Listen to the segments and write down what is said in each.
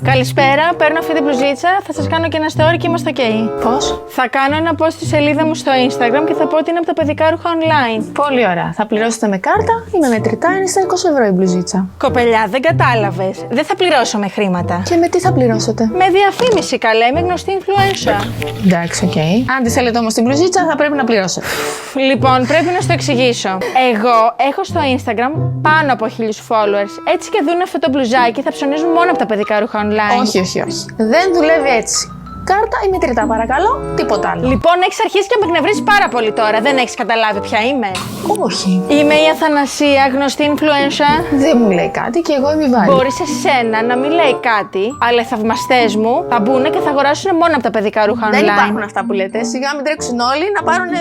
Καλησπέρα, παίρνω αυτή την μπλουζίτσα, θα σας κάνω και ένα story και είμαστε ok. Πώς? Θα κάνω ένα post στη σελίδα μου στο Instagram και θα πω ότι είναι από τα παιδικά ρούχα online. Πολύ ωραία. Θα πληρώσετε με κάρτα ή με μετρητά, είναι στα 20 ευρώ η μπλουζίτσα. Κοπελιά, δεν κατάλαβες. Δεν θα πληρώσω με χρήματα. Και με τι θα πληρώσετε? Με διαφήμιση, καλέ, είμαι γνωστή influencer. Εντάξει, οκ. Αν τη θέλετε όμως την μπλουζίτσα, θα πρέπει να πληρώσετε. Λοιπόν, πρέπει να στο εξηγήσω. Εγώ έχω στο Instagram πάνω από 1000 followers. Έτσι και δουν αυτό το μπλουζάκι, θα ψωνίζουν μόνο από τα παιδικά ρούχα online. Όχι, όχι, όχι. Δεν δουλεύει έτσι. Κάρτα ή μετρητά, παρακαλώ, τίποτα άλλο. Λοιπόν, έχεις αρχίσει και με εκνευρίζεις πάρα πολύ τώρα. Δεν έχεις καταλάβει ποια είμαι. Όχι. Είμαι η Αθανασία, γνωστή influencer. Δεν μου λέει κάτι και εγώ είμαι η Βάλη. Μπορεί σε σένα να μην λέει κάτι, αλλά οι θαυμαστές μου θα μπουν και θα αγοράσουν μόνο από τα παιδικά ρούχα online. Δεν υπάρχουν αυτά που λέτε. Σιγά μην τρέξουν όλοι να πάρουν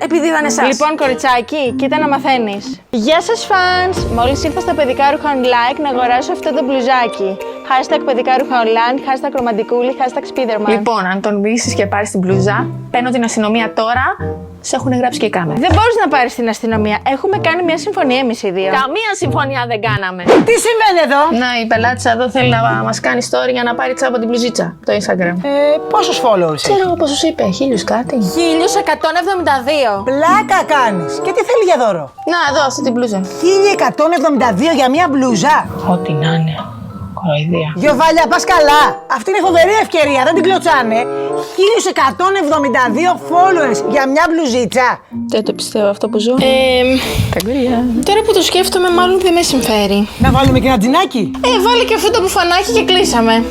επειδή είδαν εσάς. Λοιπόν, κοριτσάκι, κοίτα να μαθαίνεις. Γεια σας, fans! Μόλις ήρθα στα παιδικά ρούχα online να αγοράσω αυτό το μπλουζάκι. Hashtag παιδικά ρούχα online, hashtag ρομαντικούλη, hashtag Spiderman. Λοιπόν, αν τον μιλήσεις και πάρεις την μπλούζα, παίρνω την αστυνομία τώρα. Σε έχουν γράψει και κάμερα. Δεν μπορείς να πάρεις την αστυνομία. Έχουμε κάνει μια συμφωνία εμείς οι δύο. Καμία συμφωνία δεν κάναμε. Τι συμβαίνει εδώ? Να, η πελάτησα εδώ θέλει να μας κάνει story για να πάρει τσάμπα την μπλουζίτσα από το Instagram. Πόσους followers Ξέρω εγώ πόσους είπε, 1000 κάτι. 1172. Πλάκα κάνεις. Και τι θέλει για δώρο? Να, εδώ, αυτή την μπλούζα. 1172 για μία μπλούζα. Ό,τι να είναι. Κοροϊδία. Γιωβάλια, πας καλά. Αυτή είναι φοβερή ευκαιρία, δεν την κλωτσάνε. 1172 followers για μια μπλουζίτσα. Δεν το πιστεύω αυτό που ζω. Καγκουρία. Τώρα που το σκέφτομαι, μάλλον δεν με συμφέρει. Να βάλουμε και ένα τζινάκι. Βάλε και αυτό το μπουφανάκι και κλείσαμε.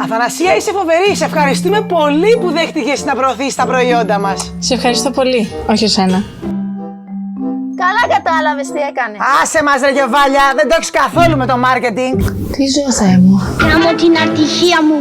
Αθανασία, είσαι φοβερή. Σε ευχαριστούμε πολύ που δέχτηκες να προωθήσεις τα προϊόντα μας. Σε ευχαριστώ πολύ. Όχι εσένα. Καλά κατάλαβες τι έκανε. Άσε μας ρε Γιωβάλια, δεν το έχεις καθόλου με το marketing. Τι ζω, Θεέ μου. Γάμω την ατυχία μου.